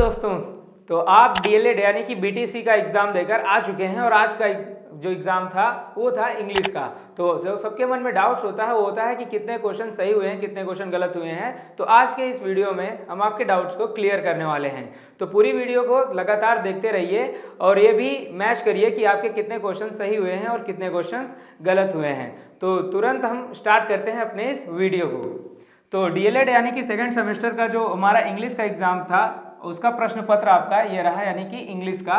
दोस्तों, तो आप डीएलएड यानी कि बीटीसी का एग्जाम देकर आ चुके हैं और आज का जो एग्जाम था वो था इंग्लिश का। तो जो सबके मन में डाउट्स होता है वो होता है कि कितने क्वेश्चन सही हुए हैं, कितने क्वेश्चन गलत हुए हैं। तो आज के इस वीडियो में हम आपके डाउट्स को क्लियर करने वाले हैं। तो पूरी वीडियो को लगातार देखते रहिए और ये भी मैच करिए कि आपके कितने क्वेश्चन सही हुए हैं और कितने क्वेश्चन गलत हुए हैं। तो तुरंत हम स्टार्ट करते हैं अपने इस वीडियो को। तो डीएलएड यानी कि सेकेंड सेमेस्टर का जो हमारा इंग्लिश का एग्जाम था उसका प्रश्न पत्र आपका ये रहा, यानी कि इंग्लिश का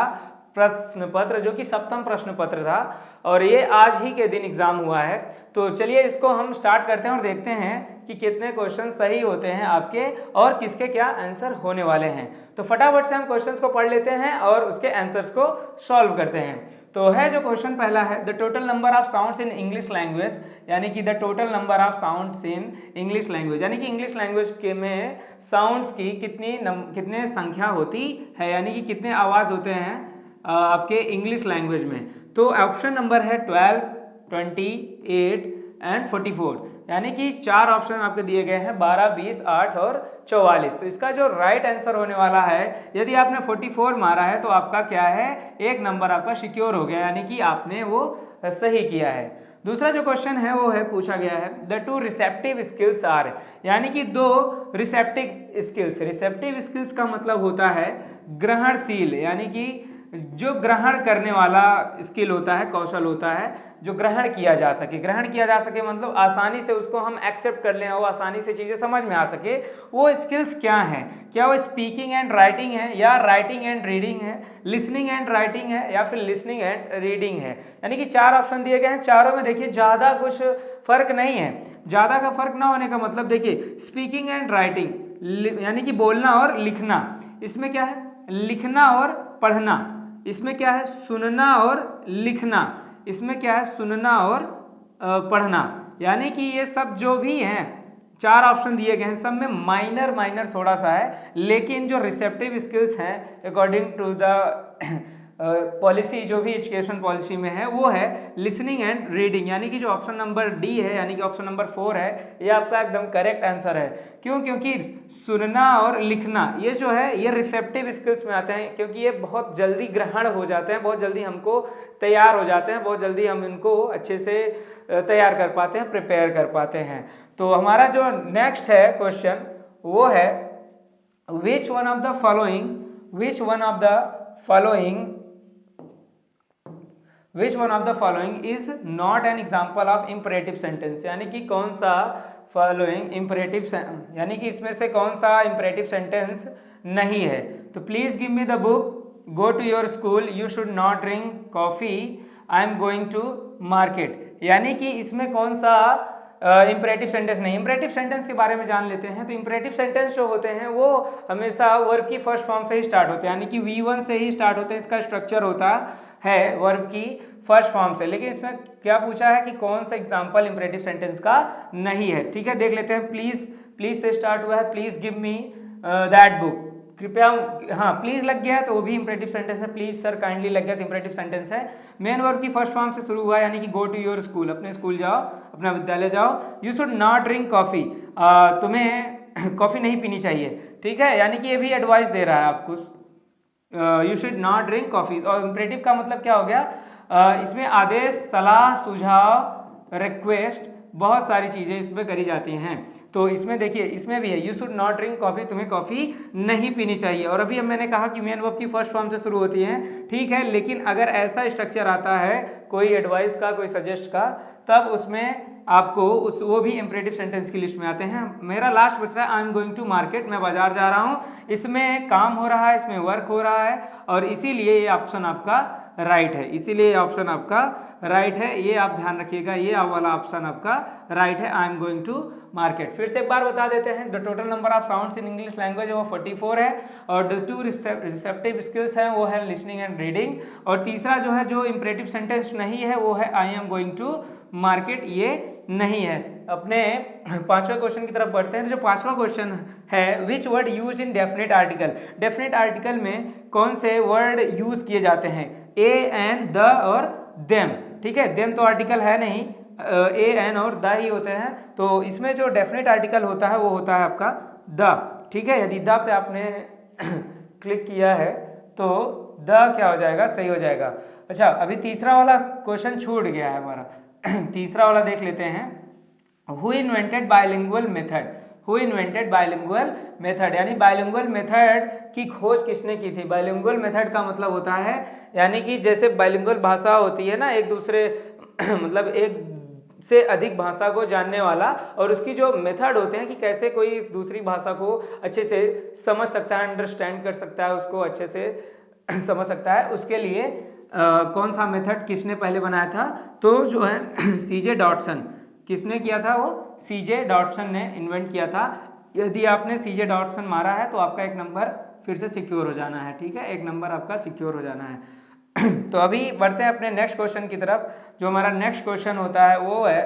प्रश्न पत्र जो कि 7वां प्रश्न पत्र था और ये आज ही के दिन एग्जाम हुआ है। तो चलिए इसको हम स्टार्ट करते हैं और देखते हैं कि कितने क्वेश्चन सही होते हैं आपके और किसके क्या आंसर होने वाले हैं। तो फटाफट से हम क्वेश्चंस को पढ़ लेते हैं और उसके आंसर्स को सॉल्व करते हैं। तो है जो क्वेश्चन पहला है, the total number of sounds in English language, यानी कि the total number of sounds in English language, यानी कि इंग्लिश लैंग्वेज के में साउंड्स की कितने संख्या होती है, यानी कि कितने आवाज होते हैं आपके इंग्लिश लैंग्वेज में। तो ऑप्शन नंबर है 12, 28 एंड 44, यानी कि 4 ऑप्शन आपके दिए गए हैं 12, 20, 8 और 44। तो इसका जो राइट आंसर होने वाला है, यदि आपने 44 मारा है तो आपका क्या है, एक नंबर आपका सिक्योर हो गया, यानी कि आपने वो सही किया है। दूसरा जो क्वेश्चन है वो है पूछा गया है the two receptive skills are, यानी कि दो रिसेप्टिव स्किल्स। रिसेप्टिव स्किल्स का मतलब होता है ग्रहणशील, यानी कि जो ग्रहण करने वाला स्किल होता है, कौशल होता है जो ग्रहण किया जा सके। ग्रहण किया जा सके मतलब आसानी से उसको हम एक्सेप्ट कर लें और आसानी से चीज़ें समझ में आ सके, वो स्किल्स क्या हैं। क्या वो स्पीकिंग एंड राइटिंग है, या राइटिंग एंड रीडिंग है, लिसनिंग एंड राइटिंग है, या फिर लिसनिंग एंड रीडिंग है। यानी कि 4 ऑप्शन दिए गए हैं, चारों में देखिए ज़्यादा कुछ फर्क नहीं है। ज़्यादा का फर्क ना होने का मतलब देखिए स्पीकिंग एंड राइटिंग यानी कि बोलना और लिखना, इसमें क्या है लिखना और पढ़ना, इसमें क्या है सुनना और लिखना, इसमें क्या है सुनना और पढ़ना। यानी कि ये सब जो भी हैं 4 ऑप्शन दिए गए हैं, सब में माइनर थोड़ा सा है, लेकिन जो रिसेप्टिव स्किल्स हैं अकॉर्डिंग टू द पॉलिसी जो भी एजुकेशन पॉलिसी में है वो है लिसनिंग एंड रीडिंग, यानी कि जो ऑप्शन नंबर डी है यानी कि ऑप्शन नंबर 4 है ये आपका एकदम करेक्ट आंसर है। क्यों? क्योंकि सुनना और लिखना ये जो है ये रिसेप्टिव स्किल्स में आते हैं, क्योंकि ये बहुत जल्दी ग्रहण हो जाते हैं, बहुत जल्दी हमको तैयार हो जाते हैं, बहुत जल्दी हम इनको अच्छे से तैयार कर पाते हैं, प्रिपेयर कर पाते हैं। तो हमारा जो नेक्स्ट है क्वेश्चन वो है which one of the following is not an example of imperative sentence, यानी कि कौन सा फॉलोइंग इम्परेटिव, यानी कि इसमें से कौन सा इम्परेटिव सेंटेंस नहीं है। तो please give me the book, go to your school, you should not drink coffee, I am going to market, यानी कि इसमें कौन सा इम्परेटिव सेंटेंस नहीं। इम्परेटिव सेंटेंस के बारे में जान लेते हैं। तो इम्परेटिव सेंटेंस जो होते हैं वो हमेशा वर्ब की फर्स्ट फॉर्म से ही स्टार्ट होते हैं, यानी कि V1 से ही स्टार्ट होते हैं, इसका स्ट्रक्चर होता है वर्ब की फर्स्ट फॉर्म से। लेकिन इसमें क्या पूछा है कि कौन सा एग्जाम्पल इम्परेटिव सेंटेंस का नहीं है। ठीक है, देख लेते हैं। प्लीज से स्टार्ट हुआ है, please give me that book, कृपया। हाँ, प्लीज लग गया तो वो भी इंपरेटिव सेंटेंस है, प्लीज सर काइंडली लग गया तो इंपरेटिव सेंटेंस है। मेन वर्ब की फर्स्ट फॉर्म से शुरू हुआ है, यानी कि गो टू योर स्कूल, अपने स्कूल जाओ, अपना विद्यालय जाओ। You should not drink coffee, तुम्हें कॉफी नहीं पीनी चाहिए। ठीक है, यानी कि ये भी एडवाइस दे रहा है आपको, you should not drink coffee. और इंपरेटिव का मतलब क्या हो गया, इसमें आदेश, सलाह, सुझाव, रिक्वेस्ट, बहुत सारी चीजें इसमें करी जाती हैं। तो इसमें देखिए इसमें भी है you should not drink coffee, तुम्हें कॉफी नहीं पीनी चाहिए। और अभी मैंने कहा कि मेन वर्ब की फर्स्ट फॉर्म से शुरू होती है, ठीक है, लेकिन अगर ऐसा स्ट्रक्चर आता है कोई एडवाइस का, कोई सजेस्ट का, तब उसमें आपको वो भी इंपरेटिव सेंटेंस की लिस्ट में आते हैं। मेरा लास्ट बच रहा है I am going to market, मैं बाजार जा रहा हूँ, इसमें काम हो रहा है, इसमें वर्क हो रहा है और इसीलिए ये ऑप्शन आपका राइट है, इसीलिए ऑप्शन आपका राइट है। ये आप ध्यान रखिएगा, ये वाला ऑप्शन आपका राइट है, I am going to market. फिर से एक बार बता देते हैं, the total number of sounds in English language वो 44 है और द टू रिसेप्टिव स्किल्स हैं वो है लिसनिंग एंड रीडिंग। और तीसरा जो है जो इंपरेटिव सेंटेंस नहीं है वो है I am going to market, ये नहीं है। अपने 5वें क्वेश्चन की तरफ बढ़ते हैं। तो जो 5वां क्वेश्चन है which word use in definite article, definite article में कौन से वर्ड यूज किए जाते हैं, ए, एन, द और देम। ठीक है, देम तो आर्टिकल है नहीं, ए, एन और द ही होते हैं। तो इसमें जो डेफिनेट आर्टिकल होता है वो होता है आपका द। ठीक है, यदि द पे आपने क्लिक किया है तो द क्या हो जाएगा, सही हो जाएगा। अच्छा, अभी तीसरा वाला क्वेश्चन छूट गया है हमारा। तीसरा वाला देख लेते हैं। Who invented bilingual method, who invented bilingual method, यानी बायलिंगुअल मेथड की खोज किसने की थी। बायलिंगुअल मेथड का मतलब होता है यानी कि जैसे बायलिंगुअल भाषा होती है ना, एक दूसरे मतलब एक से अधिक भाषा को जानने वाला, और उसकी जो मेथड होते हैं कि कैसे कोई दूसरी भाषा को अच्छे से समझ सकता है, अंडरस्टैंड कर सकता है, उसको अच्छे से समझ सकता है, उसके लिए कौन सा मेथड किसने पहले बनाया था, तो जो है सीजे डॉटसन, किसने किया था, वो सीजे डॉटसन ने इन्वेंट किया था। यदि आपने सीजे डॉटसन मारा है तो आपका एक नंबर फिर से सिक्योर हो जाना है, ठीक है, एक नंबर आपका सिक्योर हो जाना है। तो अभी बढ़ते हैं अपने नेक्स्ट क्वेश्चन की तरफ। जो हमारा नेक्स्ट क्वेश्चन होता है वो है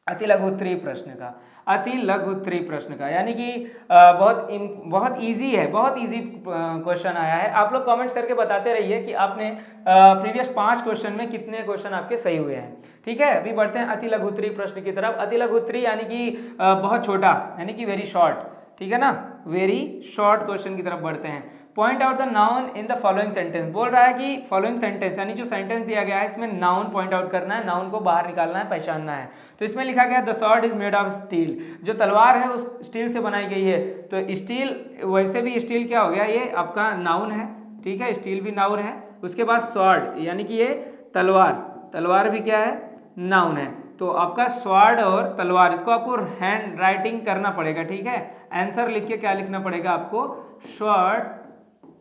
अति लघु उत्तरीय प्रश्न का, अति लघु उत्तरीय प्रश्न का, यानी कि बहुत इजी है, बहुत इजी क्वेश्चन आया है। आप लोग कमेंट्स करके बताते रहिए कि आपने प्रीवियस 5 क्वेश्चन में कितने क्वेश्चन आपके सही हुए हैं, ठीक है। अभी बढ़ते हैं अति लघु उत्तरीय प्रश्न की तरफ। अति लघु उत्तरीय यानी कि बहुत छोटा, यानी कि वेरी शॉर्ट, ठीक है ना, वेरी शॉर्ट क्वेश्चन की तरफ बढ़ते हैं। Point out the noun in the following sentence, बोल रहा है कि फॉलोइंग सेंटेंस यानी जो सेंटेंस दिया गया है इसमें नाउन पॉइंट आउट करना है, नाउन को बाहर निकालना है, पहचानना है। तो इसमें लिखा गया the sword is made of steel, जो तलवार है उस स्टील से बनाई गई है। तो स्टील, वैसे भी स्टील क्या हो गया, ये आपका नाउन है, ठीक है, स्टील भी नाउन है। उसके बाद स्वॉर्ड यानी कि ये तलवार, तलवार भी क्या है, नाउन है। तो आपका स्वॉर्ड और तलवार, इसको आपको हैंड राइटिंग करना पड़ेगा, ठीक है। आंसर लिख के क्या लिखना पड़ेगा आपको, स्वॉर्ड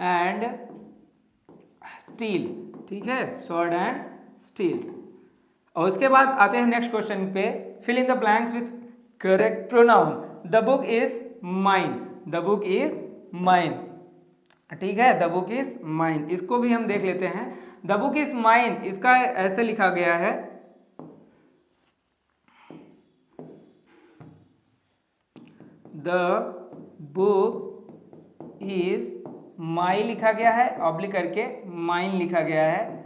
एंड स्टील, ठीक है, स्वॉर्ड एंड स्टील। और उसके बाद आते हैं नेक्स्ट क्वेश्चन पे, fill in the blanks with correct pronoun. The book is mine, the book is mine, ठीक है, द बुक इज माइन। इसको भी हम देख लेते हैं। द बुक इज माइन, इसका ऐसे लिखा गया है, द बुक इज माई लिखा गया है, ऑब्लिक करके माइन लिखा गया है।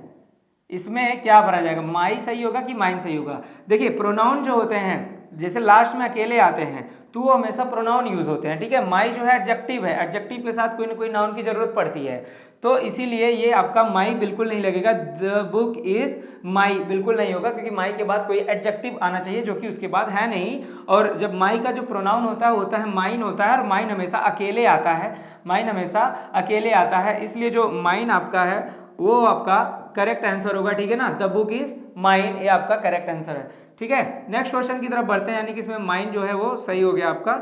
इसमें क्या भरा जाएगा, माई सही होगा कि माइन सही होगा। देखिए प्रोनाउन जो होते हैं जैसे लास्ट में अकेले आते हैं तो वो हमेशा प्रोनाउन यूज होते हैं, ठीक है। माई जो है एडजेक्टिव है, एडजेक्टिव के साथ कोई ना कोई नाउन की जरूरत पड़ती है, तो इसीलिए ये आपका माई बिल्कुल नहीं लगेगा। द बुक इज माई बिल्कुल नहीं होगा, क्योंकि माई के बाद कोई एडजेक्टिव आना चाहिए जो कि उसके बाद है नहीं। और जब माई का जो प्रोनाउन होता है वो होता है माइन होता है, और माइन हमेशा अकेले आता है, माइन हमेशा अकेले आता है, इसलिए जो माइन आपका है वो आपका करेक्ट आंसर होगा, ठीक है ना। द बुक इज माइन, ये आपका करेक्ट आंसर है, ठीक है। नेक्स्ट क्वेश्चन की तरफ बढ़ते हैं, यानी कि इसमें माइन जो है वो सही हो गया आपका।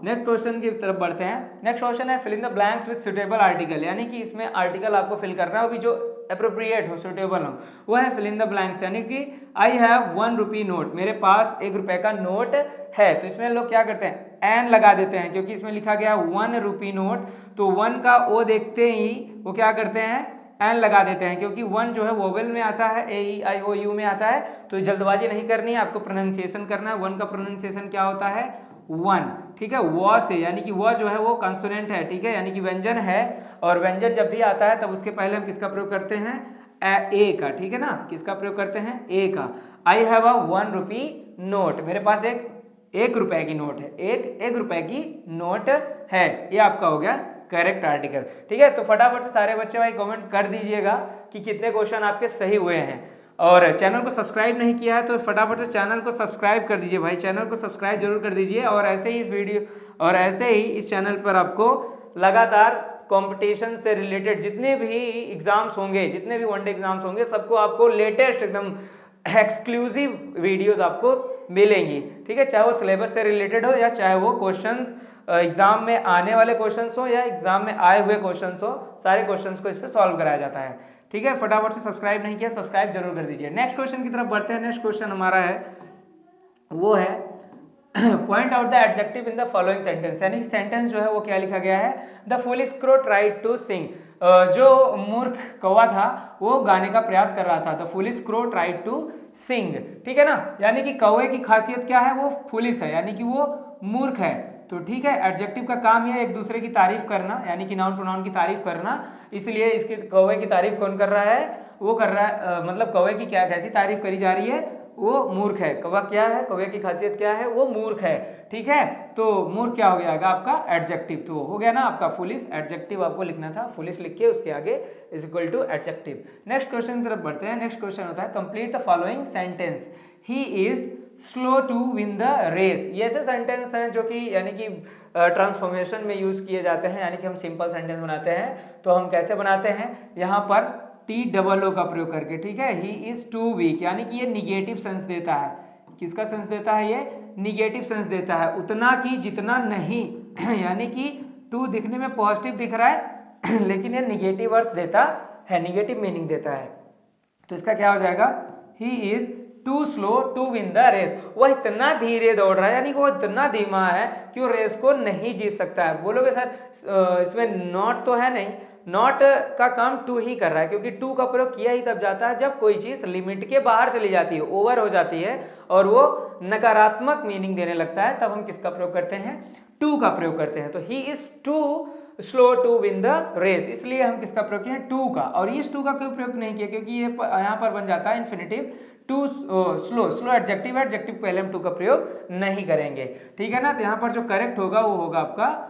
नेक्स्ट क्वेश्चन की तरफ बढ़ते हैं। नेक्स्ट क्वेश्चन है fill in the blanks with suitable article, यानी कि इसमें आर्टिकल आपको फिल करना है, वो भी जो अप्रोप्रिएट हो, सुटेबल हो, वो है फिल इन द ब्लैंक्स। यानी कि आई हैव 1 रुपी नोट, मेरे पास 1 रुपए का नोट है, तो इसमें लोग क्या करते हैं, एन लगा देते हैं, क्योंकि इसमें लिखा गया 1 रुपी नोट, तो 1 का ओ देखते ही वो क्या करते हैं, एन लगा देते हैं, क्योंकि 1 जो है वोवेल में आता है, ए ई आई ओ यू में आता है। तो जल्दबाजी नहीं करनी है, आपको प्रोनाउंसिएशन करना है। 1 का प्रोनाउंसिएशन क्या होता है, 1, ठीक है, व से, यानी कि वह जो है वो कंसोनेंट है, ठीक है, यानी कि व्यंजन है। और व्यंजन जब भी आता है तब उसके पहले हम किसका प्रयोग करते हैं, ए का, ठीक है ना, किसका प्रयोग करते हैं, ए का। I have a 1 rupee note, मेरे पास एक रुपए की नोट है, एक रुपए की नोट है, ये आपका हो गया करेक्ट आर्टिकल, ठीक है। तो फटाफट से सारे बच्चे भाई कमेंट कर दीजिएगा कि कितने क्वेश्चन आपके सही हुए हैं। और चैनल को सब्सक्राइब नहीं किया है तो फटाफट से चैनल को सब्सक्राइब कर दीजिए भाई, चैनल को सब्सक्राइब जरूर कर दीजिए। और ऐसे ही इस चैनल पर आपको लगातार कंपटीशन से रिलेटेड जितने भी एग्जाम्स होंगे, जितने भी वनडे एग्जाम्स होंगे, सबको आपको लेटेस्ट एकदम एक्सक्लूसिव वीडियोस आपको मिलेंगी, ठीक है। चाहे वो सिलेबस से रिलेटेड हो या चाहे वो क्वेश्चंस एग्जाम में आने वाले क्वेश्चंस हो या एग्जाम में आए हुए क्वेश्चंस हो, सारे क्वेश्चंस को इस पर सॉल्व कराया जाता है, ठीक है। फटाफट से सब्सक्राइब नहीं किया, सब्सक्राइब जरूर कर दीजिए। नेक्स्ट क्वेश्चन की तरफ बढ़ते हैं। नेक्स्ट क्वेश्चन हमारा है वो है point out the adjective in the following sentence, यानी सेंटेंस जो है वो क्या लिखा गया है, the foolish crow tried to sing, जो मूर्ख कौवा था वो गाने का प्रयास कर रहा था। The foolish crow tried to sing, ठीक है ना, यानी कि कौवे की खासियत क्या है, वो फूलिश है, यानी कि वो मूर्ख है। तो ठीक है, एडजेक्टिव का काम है एक दूसरे की तारीफ करना, यानी कि नाउन प्रोनाउन की तारीफ करना, इसलिए इसके कौवे की तारीफ कौन कर रहा है, वो कर रहा है, मतलब कौवे की क्या कैसी तारीफ करी जा रही है, वो मूर्ख है। कौवा क्या है, कौवे की खासियत क्या है, वो मूर्ख है। ठीक है, तो मूर्ख क्या हो गया आपका एडजेक्टिव, तो हो गया ना आपका फुलिश। एडजेक्टिव आपको लिखना था, फुलिश लिख के उसके आगे is equal to adjective. Next question की तरफ बढ़ते हैं। नेक्स्ट क्वेश्चन होता है complete the following sentence, he is slow to win the race. ये ऐसे सेंटेंस हैं जो कि यानी कि ट्रांसफॉर्मेशन में यूज किए जाते हैं, यानी कि हम सिंपल सेंटेंस बनाते हैं तो हम कैसे बनाते हैं, यहाँ पर टी डबल ओ का प्रयोग करके। ठीक है, ही इज टू वीक, यानी कि ये निगेटिव सेंस देता है। किसका सेंस देता है, ये निगेटिव सेंस देता है, उतना की जितना नहीं यानी कि टू दिखने में पॉजिटिव दिख रहा है लेकिन ये निगेटिव अर्थ देता है, निगेटिव मीनिंग देता है। तो इसका क्या हो जाएगा, he is too slow to win the race, वह इतना धीरे दौड़ रहा है, यानी कि वो इतना धीमा है कि वो रेस को नहीं जीत सकता है। बोलोगे सर इसमें नॉट तो है नहीं, नॉट का काम टू ही कर रहा है, क्योंकि टू का प्रयोग किया ही तब जाता है जब कोई चीज लिमिट के बाहर चली जाती है, ओवर हो जाती है और वो नकारात्मक मीनिंग देने लगता है, तब हम किसका प्रयोग करते हैं, टू का प्रयोग करते हैं। तो he is too slow to win the race, इसलिए हम किसका प्रयोग किए हैं, टू का। और इस टू का क्यों प्रयोग नहीं किया, क्योंकि ये यहाँ पर बन जाता है infinitive to slow, slow adjective है, एडजेक्टिव पहले हम टू का प्रयोग नहीं करेंगे। ठीक है ना, तो यहाँ पर जो करेक्ट होगा वो होगा आपका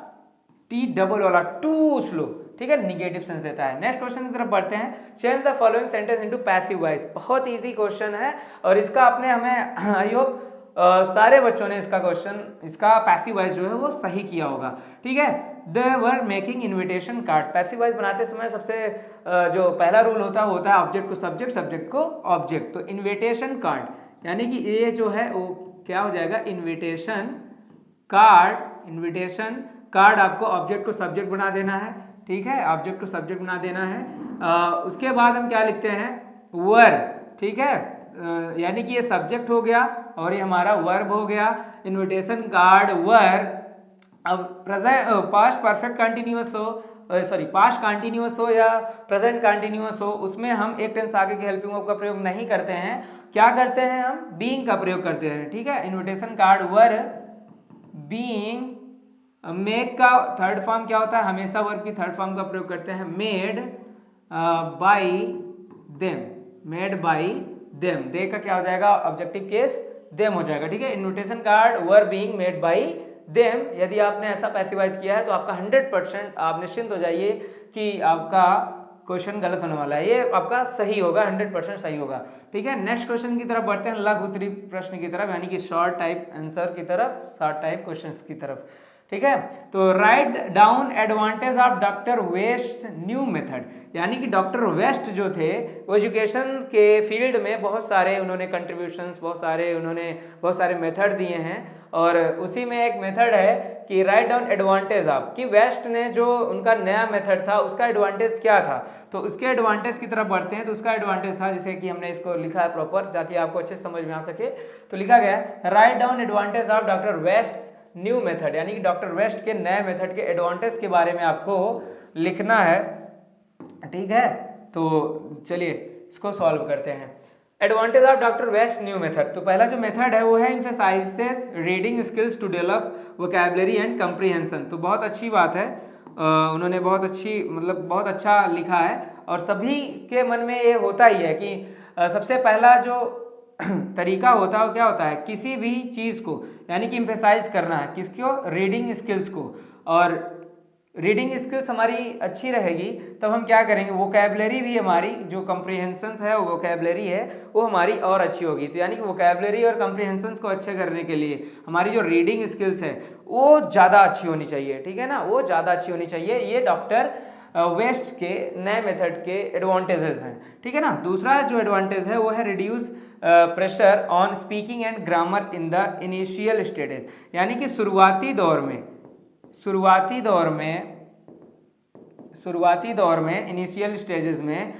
टी डबल वाला, टू स्लो। ठीक है, निगेटिव सेंस देता है। नेक्स्ट क्वेश्चन की तरफ बढ़ते हैं। Change the following sentence into passive voice. बहुत इजी क्वेश्चन है और इसका आपने हमें आई होप सारे बच्चों ने इसका क्वेश्चन, इसका पैसिव वॉइस जो है वो सही किया होगा। ठीक है, they were making invitation card. Passive voice बनाते समय सबसे जो पहला रूल होता है ऑब्जेक्ट को सब्जेक्ट, सब्जेक्ट को ऑब्जेक्ट। तो इन्विटेशन कार्ड यानी कि ये जो है वो क्या हो जाएगा, इन्विटेशन कार्ड। इन्विटेशन कार्ड आपको ऑब्जेक्ट को सब्जेक्ट बना देना है। ठीक है, ऑब्जेक्ट को सब्जेक्ट बना देना है। उसके बाद हम क्या लिखते हैं, वर। ठीक है, यानी कि ये सब्जेक्ट हो गया और ये हमारा वर्ब हो गया। इन्विटेशन कार्ड वर। अब प्रेजेंट पास्ट परफेक्ट कंटिन्यूअस हो, सॉरी पास्ट कंटिन्यूअस हो या प्रेजेंट कंटिन्यूअस हो, उसमें हम एक टेंस आगे के हेल्पिंग वर्ब का प्रयोग नहीं करते हैं। क्या करते हैं, हम बीइंग का प्रयोग करते हैं। ठीक है, invitation card were being. Make का थर्ड फॉर्म क्या होता है, हमेशा वर्ब की थर्ड फॉर्म का प्रयोग करते हैं, made by them, made by them. They का क्या हो जाएगा, ऑब्जेक्टिव केस देम हो जाएगा। ठीक है, invitation card were being made by them. यदि आपने ऐसा पैसिवाइज किया है तो आपका 100% आप निश्चिंत हो जाइए कि आपका क्वेश्चन गलत होने वाला है, ये आपका सही होगा, 100% सही होगा। ठीक है, नेक्स्ट क्वेश्चन की तरफ बढ़ते हैं, लघु उत्तरीय प्रश्न की तरफ, यानी कि शॉर्ट टाइप आंसर की तरफ, शॉर्ट टाइप क्वेश्चंस की तरफ। ठीक है, तो write down advantage of doctor West new method, यानी कि डॉक्टर वेस्ट जो थे वो एजुकेशन के फील्ड में बहुत सारे उन्होंने कंट्रीब्यूशंस, बहुत सारे मेथड दिए हैं और उसी में एक मेथड है कि राइट डाउन एडवांटेज ऑफ, कि वेस्ट ने जो उनका नया मेथड था उसका एडवांटेज क्या था। तो उसके एडवांटेज की तरफ बढ़ते हैं। तो उसका एडवांटेज था, जैसे कि हमने इसको लिखा है प्रॉपर ताकि आपको अच्छे से समझ में आ सके, तो लिखा गया है write down advantage of doctor West new method, यानी कि डॉक्टर वेस्ट के नए मेथड के एडवांटेज के बारे में आपको लिखना है। ठीक है, तो चलिए इसको सॉल्व करते हैं। Advantage of doctor West new method, तो पहला जो मेथड है वो है emphasises reading skills to develop vocabulary and comprehension. तो बहुत अच्छी बात है, उन्होंने बहुत अच्छी बहुत अच्छा लिखा है और सभी के मन में ये होता ही है कि सबसे पहला जो तरीका होता है वो क्या होता है, किसी भी चीज को यानी कि एम्फसाइज करना है, किसको, रीडिंग स्किल्स को। और रीडिंग स्किल्स हमारी अच्छी रहेगी तब हम क्या करेंगे, वोकैबुलरी भी हमारी जो कंप्रीहेंशन है, वोकैबुलरी है वो हमारी और अच्छी होगी। तो यानी कि वोकैबुलरी और कंप्रीहेंशन को अच्छे करने के लिए हमारी जो रीडिंग स्किल्स है वो ज़्यादा अच्छी होनी चाहिए। ठीक है ना, वो ज़्यादा अच्छी होनी चाहिए। ये डॉक्टर वेस्ट के नए मेथड के एडवांटेजेस हैं। ठीक है ना, दूसरा जो एडवांटेज है वो है reduce pressure on speaking and grammar in the initial stages, यानी कि शुरुआती दौर में इनिशियल स्टेजेस में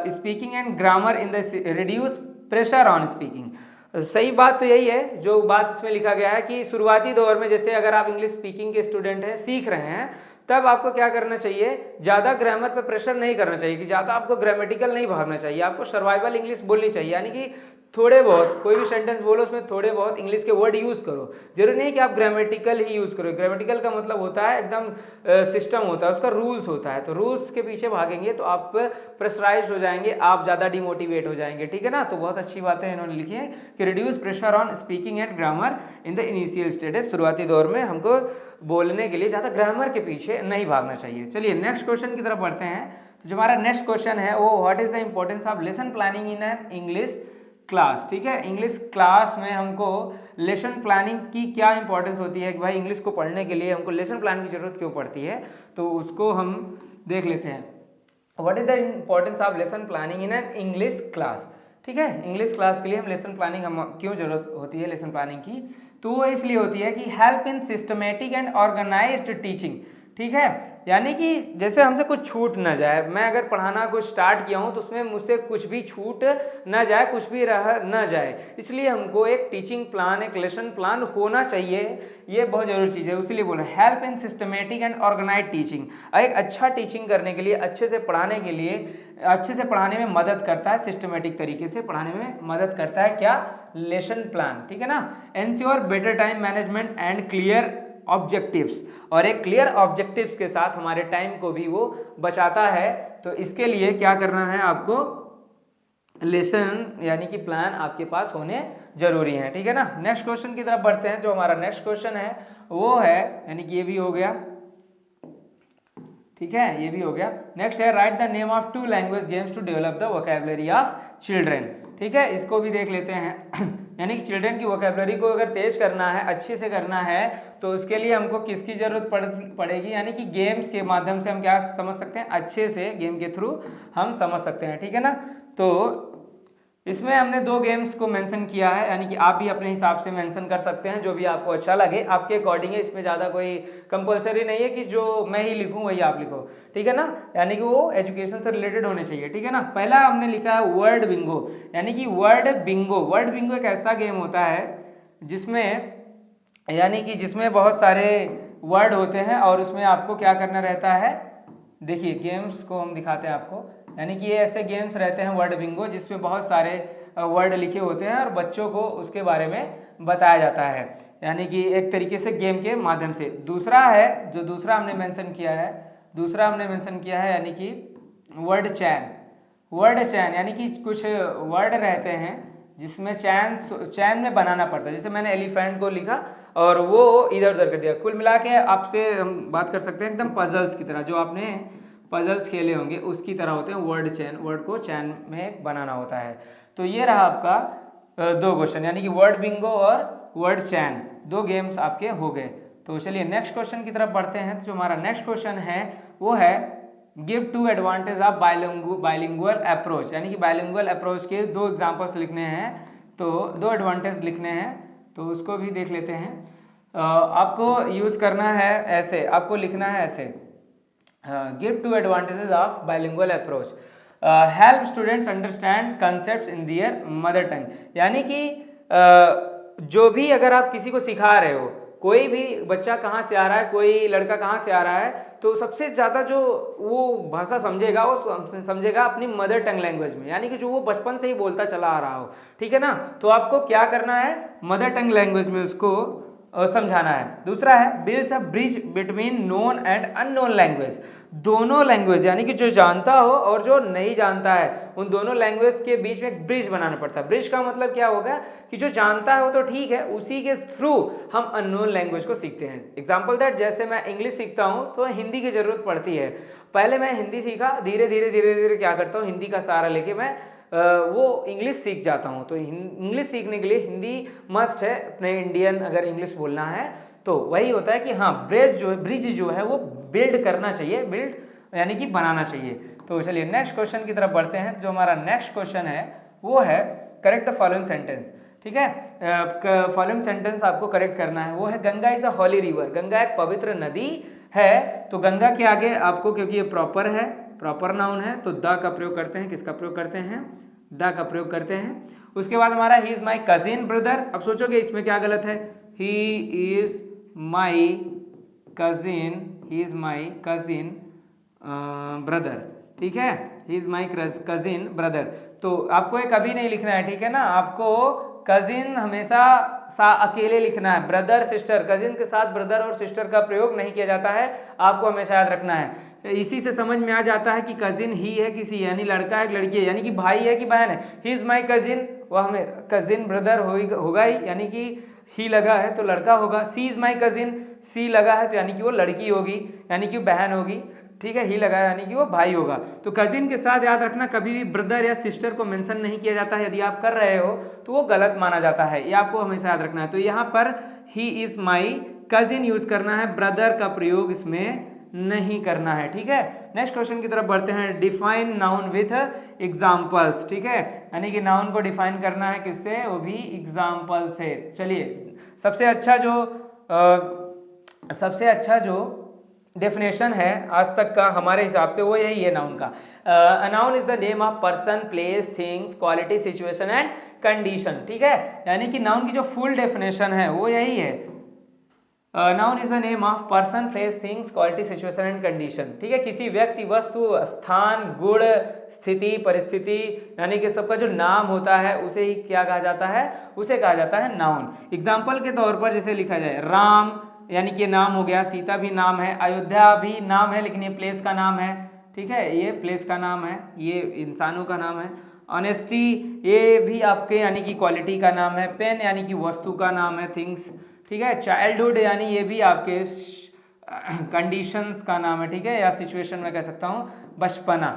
speaking and grammar in the reduce pressure on speaking. सही बात तो यही है जो बात इसमें लिखा गया है कि शुरुआती दौर में, जैसे अगर आप इंग्लिश स्पीकिंग के स्टूडेंट हैं, सीख रहे हैं, तब आपको क्या करना चाहिए, ज़्यादा ग्रामर पे प्रेशर नहीं करना चाहिए, कि ज़्यादा आपको ग्रामेटिकल नहीं भागना चाहिए, आपको सर्वाइवल इंग्लिश बोलनी चाहिए, यानी कि थोड़े बहुत, कोई भी सेंटेंस बोलो उसमें थोड़े बहुत इंग्लिश के वर्ड यूज़ करो। जरूरी नहीं कि आप ग्रामेटिकल ही यूज़ करो। ग्रामेटिकल का मतलब होता है एकदम सिस्टम होता है, उसका रूल्स होता है, तो रूल्स के पीछे भागेंगे तो आप प्रेशराइज हो जाएंगे, आप ज़्यादा डिमोटिवेट हो जाएंगे, ठीक है ना। तो बहुत अच्छी बातें इन्होंने लिखी है कि reduce pressure on speaking and grammar in the initial stages. शुरुआती दौर में हमको बोलने के लिए ज़्यादा ग्रामर के पीछे नहीं भागना चाहिए। चलिए नेक्स्ट क्वेश्चन की तरफ बढ़ते हैं। तो जो हमारा नेक्स्ट क्वेश्चन है वो what is the importance of lesson planning in an English class. ठीक है, इंग्लिश क्लास में हमको लेसन प्लानिंग की क्या इंपॉर्टेंस होती है कि भाई इंग्लिश को पढ़ने के लिए हमको लेसन प्लान की जरूरत क्यों पड़ती है, तो उसको हम देख लेते हैं। What is the importance of lesson planning in an English class. ठीक है, इंग्लिश क्लास के लिए हम लेसन प्लानिंग हम क्यों जरूरत होती है लेसन प्लानिंग की, तो वो इसलिए होती है कि help in systematic and organised teaching. ठीक है, यानी कि जैसे हमसे कुछ छूट ना जाए, मैं अगर पढ़ाना कुछ स्टार्ट किया हूँ तो उसमें मुझसे कुछ भी छूट ना जाए, कुछ भी रह ना जाए, इसलिए हमको एक टीचिंग प्लान, एक लेसन प्लान होना चाहिए। ये बहुत जरूरी चीज़ है, इसीलिए बोला help in systematic and organised teaching. एक अच्छा टीचिंग करने के लिए, अच्छे से पढ़ाने के लिए, अच्छे से पढ़ाने में मदद करता है, सिस्टमेटिक तरीके से पढ़ाने में मदद करता है क्या, लेसन प्लान। ठीक है ना। Ensure better time management and clear objectives, और एक क्लियर ऑब्जेक्टिव्स के साथ हमारे टाइम को भी वो बचाता है। तो इसके लिए क्या करना है, आपको लेसन यानी कि प्लान आपके पास होने जरूरी है। ठीक है ना। नेक्स्ट क्वेश्चन की तरफ बढ़ते हैं। जो हमारा नेक्स्ट क्वेश्चन है वो है, यानी कि ये भी हो गया, ठीक है, ये भी हो गया। नेक्स्ट है write the name of 2 language games to develop the vocabulary of children. ठीक है, इसको भी देख लेते हैं। यानी कि चिल्ड्रेन की वोकैबुलरी को अगर तेज करना है, अच्छे से करना है, तो उसके लिए हमको किसकी जरूरत पड़ेगी, यानी कि गेम्स के माध्यम से हम क्या समझ सकते हैं, अच्छे से गेम के थ्रू हम समझ सकते हैं। ठीक है ना। तो इसमें हमने 2 गेम्स को मेंशन किया है, यानी कि आप भी अपने हिसाब से मेंशन कर सकते हैं, जो भी आपको अच्छा लगे आपके अकॉर्डिंग है। इसमें ज़्यादा कोई कंपलसरी नहीं है कि जो मैं ही लिखूं वही आप लिखो। ठीक है ना, यानी कि वो एजुकेशन से रिलेटेड होने चाहिए। ठीक है ना। पहला हमने लिखा है वर्ड बिंगो, यानी कि वर्ड बिंगो। वर्ड बिंगो एक ऐसा गेम होता है जिसमें, यानी कि जिसमें बहुत सारे वर्ड होते हैं और उसमें आपको क्या करना रहता है, देखिए गेम्स को हम दिखाते हैं आपको। यानी कि ये ऐसे गेम्स रहते हैं वर्ड बिंगो, जिसमें बहुत सारे वर्ड लिखे होते हैं और बच्चों को उसके बारे में बताया जाता है, यानी कि एक तरीके से गेम के माध्यम से। दूसरा है, जो दूसरा हमने मेंशन किया है, दूसरा हमने मेंशन किया है यानी कि वर्ड चैन। वर्ड चैन यानी कि कुछ वर्ड रहते हैं जिसमें चैन में बनाना पड़ता है। जैसे मैंने एलिफेंट को लिखा और वो इधर उधर कर दिया। कुल मिला के आपसे हम बात कर सकते हैं एकदम पजल्स की तरह, जो आपने पजल्स खेले होंगे उसकी तरह होते हैं वर्ड चैन। वर्ड को चैन में बनाना होता है। तो ये रहा आपका 2 क्वेश्चन, यानी कि वर्ड बिंगो और वर्ड चैन, 2 गेम्स आपके हो गए। तो चलिए नेक्स्ट क्वेश्चन की तरफ बढ़ते हैं। तो जो हमारा नेक्स्ट क्वेश्चन है वो है give 2 advantage of bilingual approach, यानी कि बाइलिंगुअल अप्रोच के 2 एग्जांपल्स लिखने हैं। तो 2 एडवांटेज लिखने हैं, तो उसको भी देख लेते हैं। आपको यूज करना है ऐसे, आपको लिखना है ऐसे, give 2 advantages of bilingual approach, help students understand concepts in their mother tongue. यानी कि जो भी अगर आप किसी को सिखा रहे हो, कोई भी बच्चा कहाँ से आ रहा है, कोई लड़का कहाँ से आ रहा है, तो सबसे ज़्यादा जो वो भाषा समझेगा वो समझेगा अपनी मदर टंग लैंग्वेज में, यानी कि जो वो बचपन से ही बोलता चला आ रहा हो। ठीक है ना। तो आपको क्या करना है, मदर टंग लैंग्वेज में उसको समझाना है। दूसरा है builds a bridge between known and unknown language. दोनों लैंग्वेज यानी कि जो जानता हो और जो नहीं जानता है, उन दोनों लैंग्वेज के बीच में एक ब्रिज बनाना पड़ता है। ब्रिज का मतलब क्या होगा कि जो जानता है वो तो ठीक है, उसी के थ्रू हम अननोन लैंग्वेज को सीखते हैं। एग्जाम्पल दैट, जैसे मैं इंग्लिश सीखता हूँ तो हिंदी की जरूरत पड़ती है। पहले मैं हिंदी सीखा, धीरे धीरे क्या करता हूँ, हिंदी का सहारा लेके मैं वो इंग्लिश सीख जाता हूँ। तो इंग्लिश सीखने के लिए हिंदी मस्ट है, अपने इंडियन अगर इंग्लिश बोलना है तो वही होता है कि हाँ ब्रिज जो है वो बिल्ड करना चाहिए, बिल्ड यानी कि बनाना चाहिए। तो चलिए नेक्स्ट क्वेश्चन की तरफ बढ़ते हैं। जो हमारा नेक्स्ट क्वेश्चन है वो है करेक्ट द फॉलोइंग सेंटेंस। ठीक है, फॉलोइंग सेंटेंस आपको करेक्ट करना है। वो है Ganga is a holy river. Ganga एक पवित्र नदी है। तो गंगा के आगे आपको, क्योंकि ये प्रॉपर है, प्रॉपर नाउन है, तो द का प्रयोग करते हैं। किसका प्रयोग करते हैं, द का प्रयोग करते हैं। उसके बाद हमारा he is my cousin brother. अब सोचोगे इसमें क्या गलत है, he is my cousin, he is my cousin brother. ठीक है, he is my cousin brother. तो आपको ये कभी नहीं लिखना है, ठीक है ना, आपको कजिन हमेशा अकेले लिखना है। ब्रदर सिस्टर, कजिन के साथ ब्रदर और सिस्टर का प्रयोग नहीं किया जाता है, आपको हमेशा याद रखना है। इसी से समझ में आ जाता है कि कजिन ही है किसी, यानी लड़का है कि लड़की है, यानी कि भाई है कि बहन है। ही इज माई कजिन, वह हमें कजिन ब्रदर होगा ही, यानी कि ही लगा है तो लड़का होगा। सी इज माई कजिन, सी लगा है तो यानी कि वो लड़की होगी, यानी कि बहन होगी, ठीक है। ही लगा है यानी कि वो भाई होगा। तो कजिन के साथ याद रखना कभी भी ब्रदर या सिस्टर को मेंशन नहीं किया जाता है। यदि आप कर रहे हो तो वो गलत माना जाता है, ये आपको हमेशा याद रखना है। तो यहाँ पर he is my cousin use करना है, ब्रदर का प्रयोग इसमें नहीं करना है, ठीक है। नेक्स्ट क्वेश्चन की तरफ बढ़ते हैं। डिफाइन नाउन विथ एग्जाम्पल्स, ठीक है, यानी कि नाउन को डिफाइन करना है किससे, वो भी एग्जाम्पल से। चलिए सबसे अच्छा जो डेफिनेशन है आज तक का हमारे हिसाब से वो यही है नाउन का। A noun is the name of person, place, things, quality, situation and condition, ठीक है। यानी कि नाउन की जो फुल डेफिनेशन है वो यही है। Noun is the name of person, place, things, quality, situation and condition, ठीक है। किसी व्यक्ति, वस्तु, स्थान, गुण, स्थिति, परिस्थिति, यानी कि सबका जो नाम होता है उसे ही क्या कहा जाता है, उसे कहा जाता है नाउन। एग्जाम्पल के तौर पर जैसे लिखा जाए, राम यानी कि नाम हो गया, सीता भी नाम है, अयोध्या भी नाम है लेकिन ये प्लेस का नाम है, ठीक है, ये प्लेस का नाम है, ये इंसानों का नाम है। ऑनेस्टी ये भी आपके यानी कि क्वालिटी का नाम है। पेन यानी कि वस्तु का नाम है, थिंग्स, ठीक है। चाइल्डहुड यानी ये भी आपके कंडीशंस का नाम है, ठीक है, या सिचुएशन में कह सकता हूँ बचपना,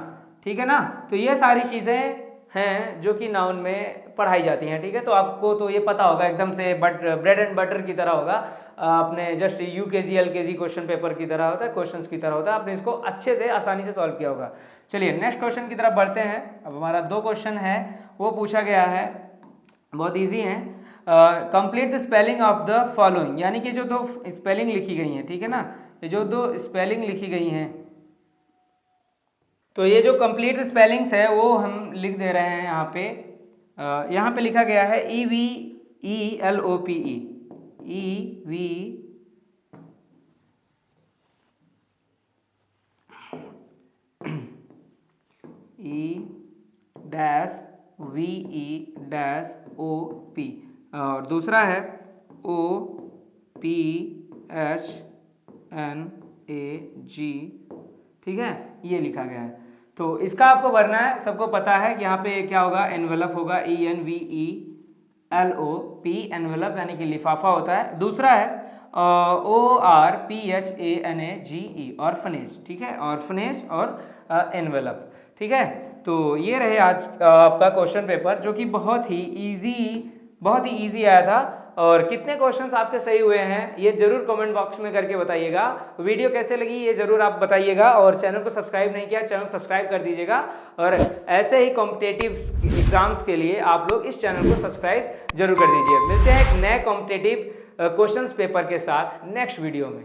ठीक है ना। तो ये सारी चीज़ें हैं जो कि नाउन में पढ़ाई जाती हैं, ठीक है। तो आपको तो ये पता होगा एकदम से, बट ब्रेड एंड बटर की तरह होगा, आपने just UKG LKG question paper की तरह होता है, क्वेश्चंस की तरह होता है, आपने इसको अच्छे से आसानी से सॉल्व किया होगा। चलिए नेक्स्ट क्वेश्चन की तरफ बढ़ते हैं। अब हमारा 2 क्वेश्चन है वो पूछा गया है, बहुत ईजी है। Complete the spelling of the following, यानी कि जो 2 स्पेलिंग लिखी गई हैं, ठीक है ना, ये जो 2 स्पेलिंग लिखी गई हैं, तो ये जो कंप्लीट स्पेलिंग्स है वो हम लिख दे रहे हैं यहाँ पे। यहाँ पे लिखा गया है EVELOPE, EVEOP, और दूसरा है OPHNAG, ठीक है, ये लिखा गया है। तो इसका आपको भरना है, सबको पता है कि यहाँ पे क्या होगा, एनवेलप होगा, ENVELOP, एनवेलप यानी कि लिफाफा होता है। दूसरा है ORPHANAGE, ऑर्फनेज, ठीक है, ऑर्फनेज और एनवेलप, ठीक है। तो ये रहे आज आपका क्वेश्चन पेपर, जो कि बहुत ही इजी आया था। और कितने क्वेश्चंस आपके सही हुए हैं ये जरूर कमेंट बॉक्स में करके बताइएगा। वीडियो कैसे लगी ये जरूर आप बताइएगा, और चैनल को सब्सक्राइब नहीं किया, चैनल सब्सक्राइब कर दीजिएगा। और ऐसे ही कॉम्पिटिटिव एग्जाम्स के लिए आप लोग इस चैनल को सब्सक्राइब जरूर कर दीजिए। मिलते हैं एक नए कॉम्पिटिटिव क्वेश्चंस पेपर के साथ नेक्स्ट वीडियो में।